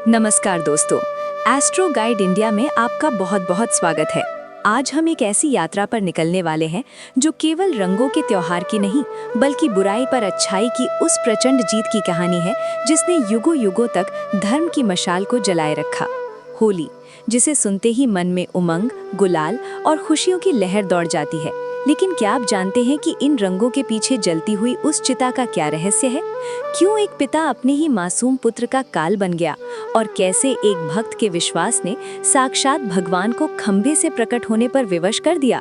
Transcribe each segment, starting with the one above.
नमस्कार दोस्तों, astro guide India में आपका बहुत बहुत स्वागत है। आज हम एक ऐसी यात्रा पर निकलने वाले हैं जो केवल रंगों के त्योहार की नहीं बल्कि बुराई पर अच्छाई की उस प्रचंड जीत की कहानी है जिसने युगों युगों तक धर्म की मशाल को जलाए रखा। होली, जिसे सुनते ही मन में उमंग, गुलाल और खुशियों की लहर दौड़ जाती है। लेकिन क्या आप जानते हैं कि इन रंगों के पीछे जलती हुई उस चिता का क्या रहस्य है? क्यों एक पिता अपने ही मासूम पुत्र का काल बन गया और कैसे एक भक्त के विश्वास ने साक्षात भगवान को खंभे से प्रकट होने पर विवश कर दिया?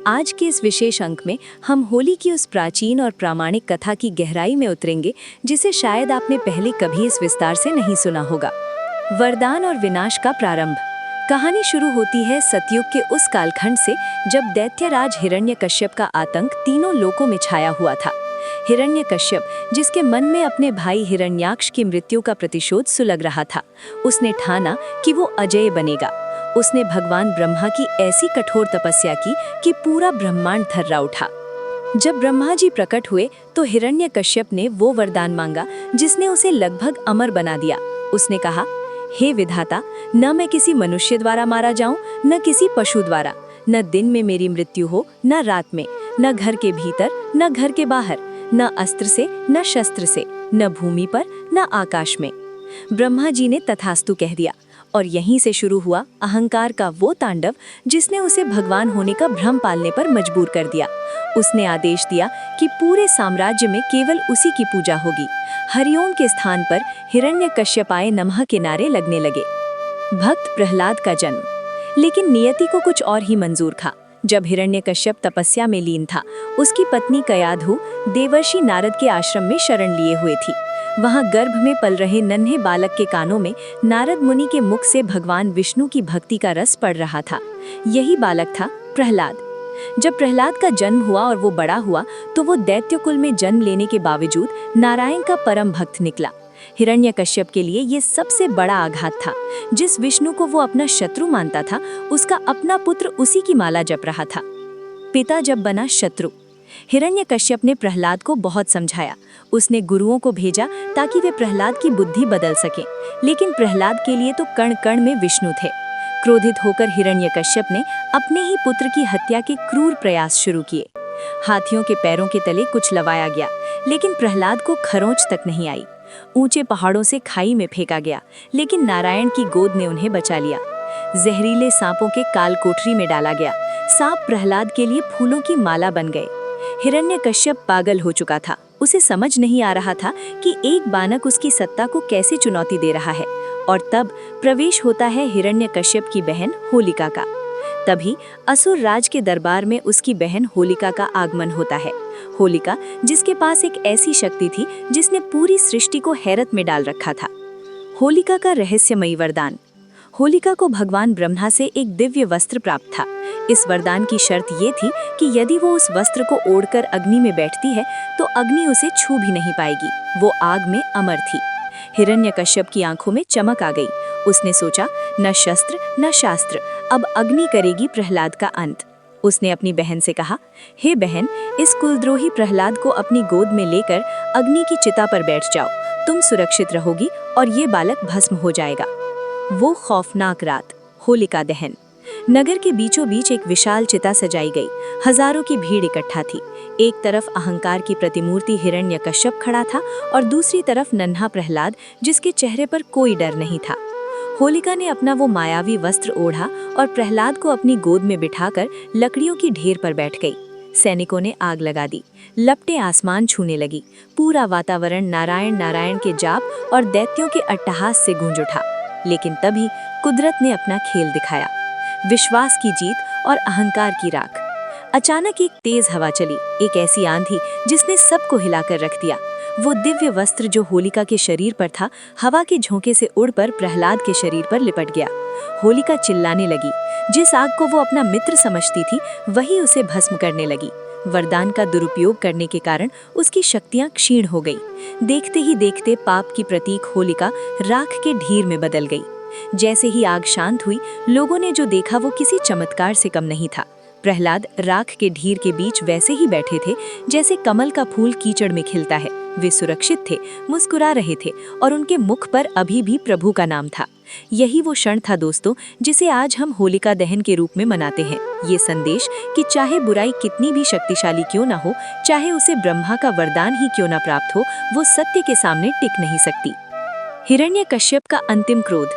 आज के इस विशेष अंक में हम होली की उस प्राचीन और प्रामाणिक कथा की गहराई में उतरेंगे जिसे शायद आपने पहले कभी इस विस्तार से नहीं सुना होगा। वरदान और विनाश का प्रारंभ। कहानी शुरू होती है सतयुग के उस कालखंड से जब दैत्यराज हिरण्यकश्यप का आतंक तीनों लोकों में छाया हुआ था। हिरण्यकश्यप, जिसके मन में अपने भाई हिरण्याक्ष की मृत्यु का प्रतिशोध सुलग रहा था, उसने ठाना कि वो अजय बनेगा। उसने भगवान ब्रह्मा की ऐसी कठोर तपस्या की कि पूरा ब्रह्मांड थर्रा उठा। जब ब्रह्मा जी प्रकट हुए तो हिरण्यकश्यप ने वो वरदान मांगा जिसने उसे लगभग अमर बना दिया। उसने कहा, हे विधाता, न मैं किसी मनुष्य द्वारा मारा जाऊं, न किसी पशु द्वारा, न दिन में मेरी मृत्यु हो न रात में, न घर के भीतर न घर के बाहर, न अस्त्र से न शस्त्र से, न भूमि पर न आकाश में। ब्रह्मा जी ने तथास्तु कह दिया और यहीं से शुरू हुआ अहंकार का वो तांडव जिसने उसे भगवान होने का भ्रम पालने पर मजबूर कर दिया। उसने आदेश दिया कि पूरे साम्राज्य में केवल उसी की पूजा होगी। हरिओम के स्थान पर हिरण्यकश्यपाय नमः के नारे लगने लगे। भक्त प्रहलाद का जन्म। लेकिन नियति को कुछ और ही मंजूर था। जब हिरण्यकश्यप तपस्या में लीन था, उसकी पत्नी कयाधु देवर्षि नारद के आश्रम में शरण लिए हुए थी। वहां गर्भ में पल रहे नन्हे बालक के कानों में नारद मुनि के मुख से भगवान विष्णु की भक्ति का रस पड़ रहा था। यही बालक था प्रहलाद। जब प्रहलाद का जन्म हुआ और वो बड़ा हुआ तो वो दैत्य कुल में जन्म लेने के बावजूद नारायण का परम भक्त निकला। हिरण्यकश्यप के लिए ये सबसे बड़ा आघात था। जिस विष्णु को वो अपना शत्रु मानता था, उसका अपना पुत्र उसी की माला जप रहा था। पिता जब बना शत्रु। हिरण्यकश्यप ने प्रहलाद को बहुत समझाया। उसने गुरुओं को भेजा ताकि वे प्रहलाद की बुद्धि बदल सकें, लेकिन प्रहलाद के लिए तो कण कण में विष्णु थे। क्रोधित होकर हिरण्यकश्यप ने अपने ही पुत्र की हत्या के क्रूर प्रयास शुरू किए। हाथियों के पैरों के तले कुछ लवाया गया, लेकिन प्रहलाद को खरोंच तक नहीं आई। ऊंचे पहाड़ों से खाई में फेंका गया, लेकिन नारायण की गोद ने उन्हें बचा लिया। जहरीले सांपों के काल कोठरी में डाला गया। सांप प्रहलाद के लिए फूलों की माला बन गए। हिरण्यकश्यप पागल हो चुका था। उसे समझ नहीं आ रहा था कि एक बालक उसकी सत्ता को कैसे चुनौती दे रहा है। और तब प्रवेश होता है हिरण्यकश्यप की बहन होलिका का। तभी असुर राज के दरबार में उसकी बहन होलिका का आगमन होता है। होलिका, जिसके पास एक ऐसी शक्ति थी जिसने पूरी सृष्टि को हैरत में डाल रखा था। होलिका का रहस्यमयी वरदान। होलिका को भगवान ब्रह्मा से एक दिव्य वस्त्र प्राप्त था। इस वरदान की शर्त ये थी कि यदि वो उस वस्त्र को ओढ़कर अग्नि में बैठती है तो अग्नि उसे छू भी नहीं पाएगी। वो आग में अमर थी। हिरण्यकश्यप की आंखों में चमक आ गई। उसने सोचा, न शस्त्र न शास्त्र, अब अग्नि करेगी प्रहलाद का अंत। उसने अपनी बहन से कहा, हे बहन, इस कुलद्रोही प्रहलाद को अपनी गोद में लेकर अग्नि की चिता पर बैठ जाओ। तुम सुरक्षित रहोगी और ये बालक भस्म हो जाएगा। वो खौफनाक रात। होलिका दहन। नगर के बीचों बीच एक विशाल चिता सजाई गई। हजारों की भीड़ इकट्ठा थी। एक तरफ अहंकार की प्रतिमूर्ति हिरण्यकश्यप खड़ा था और दूसरी तरफ नन्हा प्रहलाद, जिसके चेहरे पर कोई डर नहीं था। होलिका ने अपना वो मायावी वस्त्र ओढ़ा और प्रहलाद को अपनी गोद में बिठाकर लकड़ियों की ढेर पर बैठ गई। सैनिकों ने आग लगा दी। लपटें आसमान छूने लगी। पूरा वातावरण नारायण नारायण के जाप और दैत्यों के अट्टहास से गूंज उठा। लेकिन तभी कुदरत ने अपना खेल दिखाया। विश्वास की जीत और अहंकार की राख। अचानक एक तेज हवा चली, एक ऐसी आंधी जिसने सबको हिलाकर रख दिया। वो दिव्य वस्त्र जो होलिका के शरीर पर था, हवा के झोंके से उड़कर प्रहलाद के शरीर पर लिपट गया। होलिका चिल्लाने लगी। जिस आग को वो अपना मित्र समझती थी, वही उसे भस्म करने लगी। वरदान का दुरुपयोग करने के कारण उसकी शक्तियां क्षीण हो गई। देखते ही देखते पाप की प्रतीक होलिका राख के ढीर में बदल गई। जैसे ही आग शांत हुई, लोगों ने जो देखा वो किसी चमत्कार से कम नहीं था। प्रहलाद राख के ढीर के बीच वैसे ही बैठे थे जैसे कमल का फूल कीचड़ में खिलता है। वे सुरक्षित थे, मुस्कुरा रहे थे और उनके मुख पर अभी भी प्रभु का नाम था। यही वो क्षण था दोस्तों, जिसे आज हम होलिका दहन के रूप में मनाते हैं। ये संदेश कि चाहे बुराई कितनी भी शक्तिशाली क्यों ना हो, चाहे उसे ब्रह्मा का वरदान ही क्यों ना प्राप्त हो, वो सत्य के सामने टिक नहीं सकती। हिरण्यकश्यप का अंतिम क्रोध।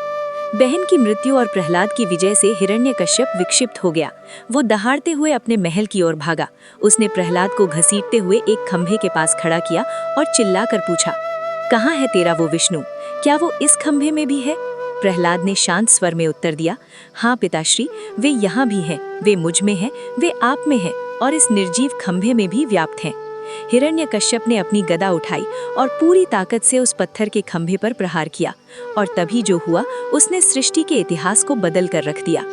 बहन की मृत्यु और प्रहलाद की विजय से हिरण्यकश्यप विक्षिप्त हो गया। वो दहाड़ते हुए अपने महल की ओर भागा। उसने प्रहलाद को घसीटते हुए एक खंभे के पास खड़ा किया और चिल्लाकर पूछा, कहाँ है तेरा वो विष्णु? क्या वो इस खंभे में भी है? प्रहलाद ने शांत स्वर में उत्तर दिया, हाँ पिताश्री, वे यहाँ भी हैं, वे मुझ में हैं, वे आप में हैं और इस निर्जीव खंभे में भी व्याप्त हैं। हिरण्यकश्यप ने अपनी गदा उठाई और पूरी ताकत से उस पत्थर के खंभे पर प्रहार किया, और तभी जो हुआ उसने सृष्टि के इतिहास को बदल कर रख दिया।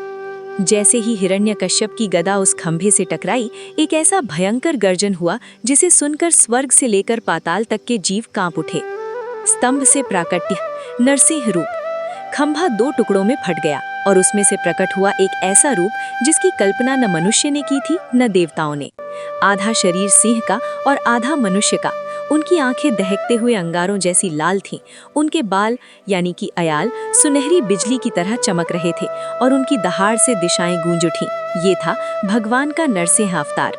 जैसे ही हिरण्यकश्यप की गदा उस खंभे से टकराई, एक ऐसा भयंकर गर्जन हुआ जिसे सुनकर स्वर्ग से लेकर पाताल तक के जीव कांप उठे। स्तंभ से प्राकट्य, नरसिंह रूप। खंभा 2 टुकड़ों में फट गया और उसमें से प्रकट हुआ एक ऐसा रूप जिसकी कल्पना न मनुष्य ने की थी न देवताओं ने। आधा शरीर सिंह का और आधा मनुष्य का। उनकी आंखें दहकते हुए अंगारों जैसी लाल थीं। उनके बाल यानी कि अयाल सुनहरी बिजली की तरह चमक रहे थे और उनकी दहाड़ से दिशाएं गूंज उठीं। ये था भगवान का नरसिंह अवतार।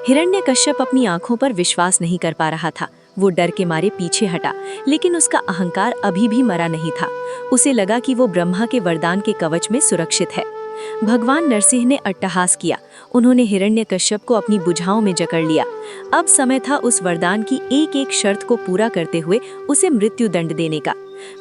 हिरण्यकश्यप अपनी आंखों पर विश्वास नहीं कर पा रहा था। वो डर के मारे पीछे हटा, लेकिन उसका अहंकार अभी भी मरा नहीं था। उसे लगा कि वो ब्रह्मा के वरदान के कवच में सुरक्षित है। भगवान नरसिंह ने अट्टहास किया। उन्होंने हिरण्यकश्यप को अपनी भुजाओं में जकड़ लिया। अब समय था उस वरदान की एक एक शर्त को पूरा करते हुए उसे मृत्यु दंड देने का।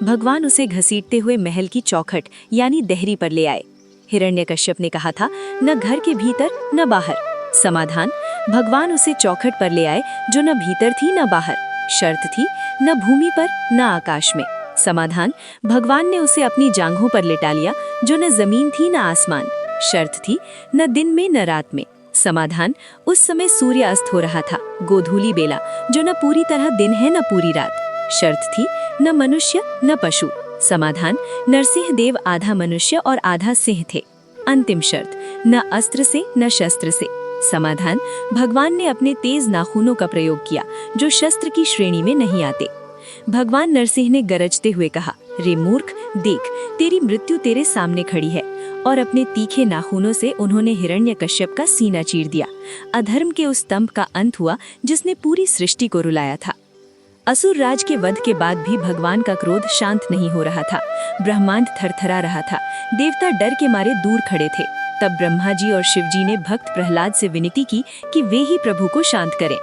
भगवान उसे घसीटते हुए महल की चौखट यानी देहरी पर ले आए। हिरण्यकश्यप ने कहा था, न घर के भीतर न बाहर। समाधान, भगवान उसे चौखट पर ले आए जो न भीतर थी न बाहर। शर्त थी, न भूमि पर न आकाश में। समाधान, भगवान ने उसे अपनी जांघों पर लेटा लिया जो न जमीन थी न आसमान। शर्त थी, न दिन में न रात में। समाधान, उस समय सूर्य अस्त हो रहा था, गोधूली बेला, जो न पूरी तरह दिन है न पूरी रात। शर्त थी, न मनुष्य न पशु। समाधान, नरसिंह देव आधा मनुष्य और आधा सिंह थे। अंतिम शर्त, न अस्त्र से न शस्त्र से। समाधान, भगवान ने अपने तेज नाखूनों का प्रयोग किया जो शस्त्र की श्रेणी में नहीं आते। भगवान नरसिंह ने गरजते हुए कहा, रे मूर्ख, देख, तेरी मृत्यु तेरे सामने खड़ी है। और अपने तीखे नाखूनों से उन्होंने हिरण्यकश्यप का सीना चीर दिया। अधर्म के उस स्तंभ का अंत हुआ जिसने पूरी सृष्टि को रुलाया था। असुर राज के वध के बाद भी भगवान का क्रोध शांत नहीं हो रहा था। ब्रह्मांड थरथरा रहा था। देवता डर के मारे दूर खड़े थे। तब ब्रह्मा जी और शिव जी ने भक्त प्रहलाद से विनती की कि वे ही प्रभु को शांत करें।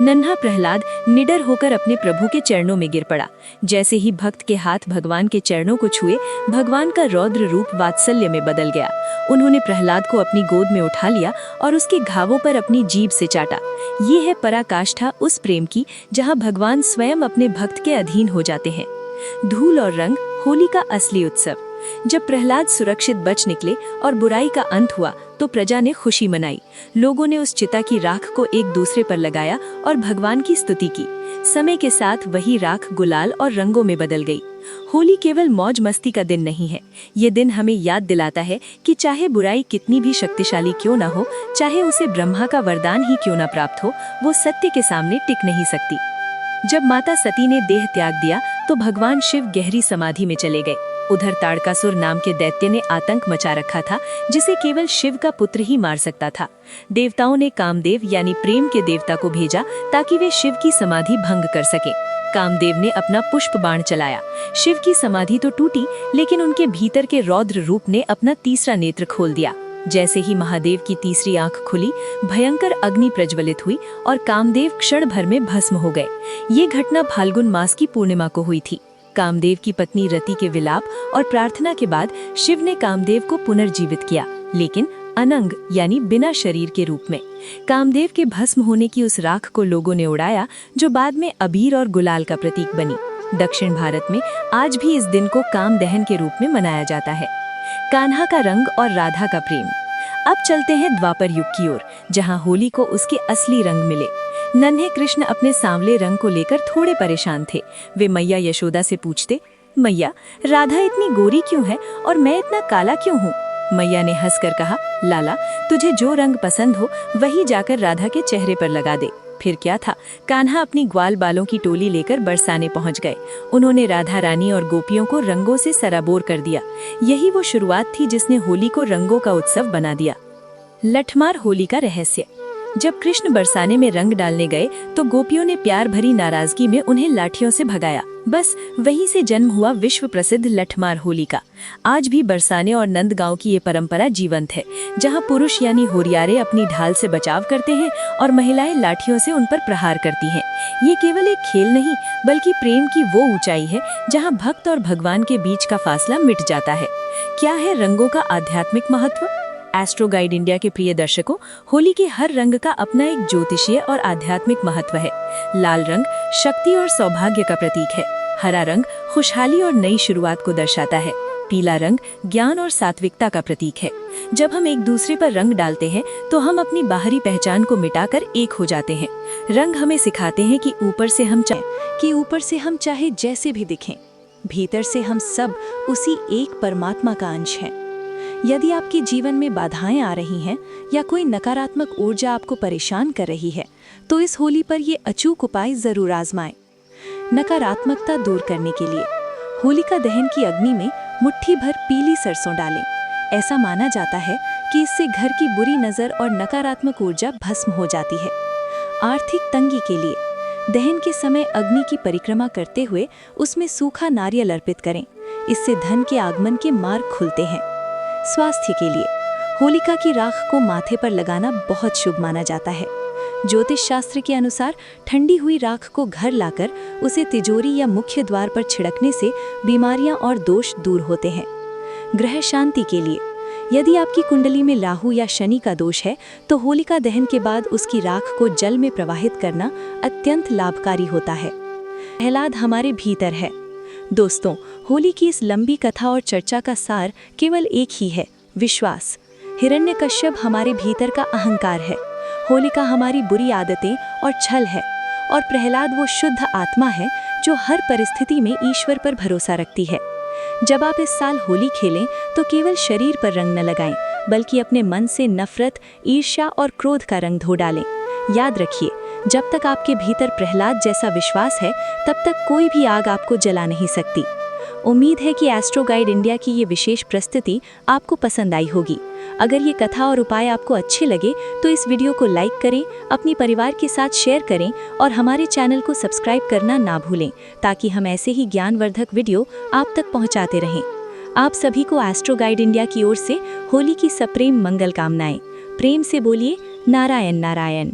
नन्हा प्रहलाद निडर होकर अपने प्रभु के चरणों में गिर पड़ा। जैसे ही भक्त के हाथ भगवान के चरणों को छुए, भगवान का रौद्र रूप वात्सल्य में बदल गया। उन्होंने प्रहलाद को अपनी गोद में उठा लिया और उसके घावों पर अपनी जीभ से चाटा। ये है पराकाष्ठा उस प्रेम की जहाँ भगवान स्वयं अपने भक्त के अधीन हो जाते हैं। धूल और रंग, होली का असली उत्सव। जब प्रहलाद सुरक्षित बच निकले और बुराई का अंत हुआ तो प्रजा ने खुशी मनाई। लोगों ने उस चिता की राख को एक दूसरे पर लगाया और भगवान की स्तुति की। समय के साथ वही राख गुलाल और रंगों में बदल गई। होली केवल मौज मस्ती का दिन नहीं है। ये दिन हमें याद दिलाता है कि चाहे बुराई कितनी भी शक्तिशाली क्यों ना हो, चाहे उसे ब्रह्मा का वरदान ही क्यों ना प्राप्त हो, वो सत्य के सामने टिक नहीं सकती। जब माता सती ने देह त्याग दिया तो भगवान शिव गहरी समाधि में चले गए। उधर ताड़कासुर नाम के दैत्य ने आतंक मचा रखा था जिसे केवल शिव का पुत्र ही मार सकता था। देवताओं ने कामदेव यानी प्रेम के देवता को भेजा ताकि वे शिव की समाधि भंग कर सके। कामदेव ने अपना पुष्प बाण चलाया। शिव की समाधि तो टूटी, लेकिन उनके भीतर के रौद्र रूप ने अपना तीसरा नेत्र खोल दिया। जैसे ही महादेव की तीसरी आंख खुली, भयंकर अग्नि प्रज्वलित हुई और कामदेव क्षण भर में भस्म हो गए। ये घटना फाल्गुन मास की पूर्णिमा को हुई थी। कामदेव की पत्नी रति के विलाप और प्रार्थना के बाद शिव ने कामदेव को पुनर्जीवित किया, लेकिन अनंग यानी बिना शरीर के रूप में। कामदेव के भस्म होने की उस राख को लोगों ने उड़ाया जो बाद में अबीर और गुलाल का प्रतीक बनी। दक्षिण भारत में आज भी इस दिन को काम दहन के रूप में मनाया जाता है। कान्हा का रंग और राधा का प्रेम। अब चलते हैं द्वापर युग की ओर, जहाँ होली को उसके असली रंग मिले। नन्हे कृष्ण अपने सांवले रंग को लेकर थोड़े परेशान थे। वे मैया यशोदा से पूछते, मैया, राधा इतनी गोरी क्यों है और मैं इतना काला क्यों हूँ? मैया ने हंसकर कहा, लाला, तुझे जो रंग पसंद हो वही जाकर राधा के चेहरे पर लगा दे। फिर क्या था, कान्हा अपनी ग्वाल बालों की टोली लेकर बरसाने पहुंच गए। उन्होंने राधा रानी और गोपियों को रंगों से सराबोर कर दिया। यही वो शुरुआत थी जिसने होली को रंगों का उत्सव बना दिया। लठमार होली का रहस्य। जब कृष्ण बरसाने में रंग डालने गए तो गोपियों ने प्यार भरी नाराजगी में उन्हें लाठियों से भगाया। बस वहीं से जन्म हुआ विश्व प्रसिद्ध लठमार होली का। आज भी बरसाने और नंदगांव की ये परंपरा जीवंत है, जहां पुरुष यानी होरियारे अपनी ढाल से बचाव करते हैं और महिलाएं लाठियों से उन पर प्रहार करती हैं। ये केवल एक खेल नहीं, बल्कि प्रेम की वो ऊंचाई है जहां भक्त और भगवान के बीच का फासला मिट जाता है। क्या है रंगों का आध्यात्मिक महत्व? एस्ट्रो गाइड इंडिया के प्रिय दर्शकों, होली के हर रंग का अपना एक ज्योतिषीय और आध्यात्मिक महत्व है। लाल रंग शक्ति और सौभाग्य का प्रतीक है। हरा रंग खुशहाली और नई शुरुआत को दर्शाता है। पीला रंग ज्ञान और सात्विकता का प्रतीक है। जब हम एक दूसरे पर रंग डालते हैं तो हम अपनी बाहरी पहचान को मिटाकर एक हो जाते हैं। रंग हमें सिखाते हैं कि ऊपर से हम चाहे जैसे भी दिखें, भीतर से हम सब उसी एक परमात्मा का अंश हैं। यदि आपके जीवन में बाधाएं आ रही हैं या कोई नकारात्मक ऊर्जा आपको परेशान कर रही है, तो इस होली पर ये अचूक उपाय जरूर आजमाएं। नकारात्मकता दूर करने के लिए होलिका दहन की अग्नि में मुट्ठी भर पीली सरसों डालें। ऐसा माना जाता है कि इससे घर की बुरी नज़र और नकारात्मक ऊर्जा भस्म हो जाती है। आर्थिक तंगी के लिए दहन के समय अग्नि की परिक्रमा करते हुए उसमें सूखा नारियल अर्पित करें। इससे धन के आगमन के मार्ग खुलते हैं। स्वास्थ्य के लिए होलिका की राख को माथे पर लगाना बहुत शुभ माना जाता है। ज्योतिष शास्त्र के अनुसार ठंडी हुई राख को घर लाकर उसे तिजोरी या मुख्य द्वार पर छिड़कने से बीमारियां और दोष दूर होते हैं। ग्रह शांति के लिए यदि आपकी कुंडली में राहु या शनि का दोष है तो होलिका दहन के बाद उसकी राख को जल में प्रवाहित करना अत्यंत लाभकारी होता है। प्रहलाद हमारे भीतर है। दोस्तों, होली की इस लंबी कथा और चर्चा का सार केवल एक ही है, विश्वास। हिरण्यकश्यप हमारे भीतर का अहंकार है, होलिका हमारी बुरी आदतें और छल है, और प्रहलाद वो शुद्ध आत्मा है जो हर परिस्थिति में ईश्वर पर भरोसा रखती है। जब आप इस साल होली खेलें तो केवल शरीर पर रंग न लगाएं, बल्कि अपने मन से नफरत, ईर्ष्या और क्रोध का रंग धो डालें। याद रखिए, जब तक आपके भीतर प्रहलाद जैसा विश्वास है, तब तक कोई भी आग आपको जला नहीं सकती। उम्मीद है कि एस्ट्रो गाइड इंडिया की ये विशेष प्रस्तुति आपको पसंद आई होगी। अगर ये कथा और उपाय आपको अच्छे लगे तो इस वीडियो को लाइक करें, अपनी परिवार के साथ शेयर करें और हमारे चैनल को सब्सक्राइब करना ना भूलें, ताकि हम ऐसे ही ज्ञानवर्धक वीडियो आप तक पहुंचाते रहें। आप सभी को एस्ट्रो गाइड इंडिया की ओर से होली की सप्रेम मंगल कामनाएं। प्रेम से बोलिए नारायण नारायण।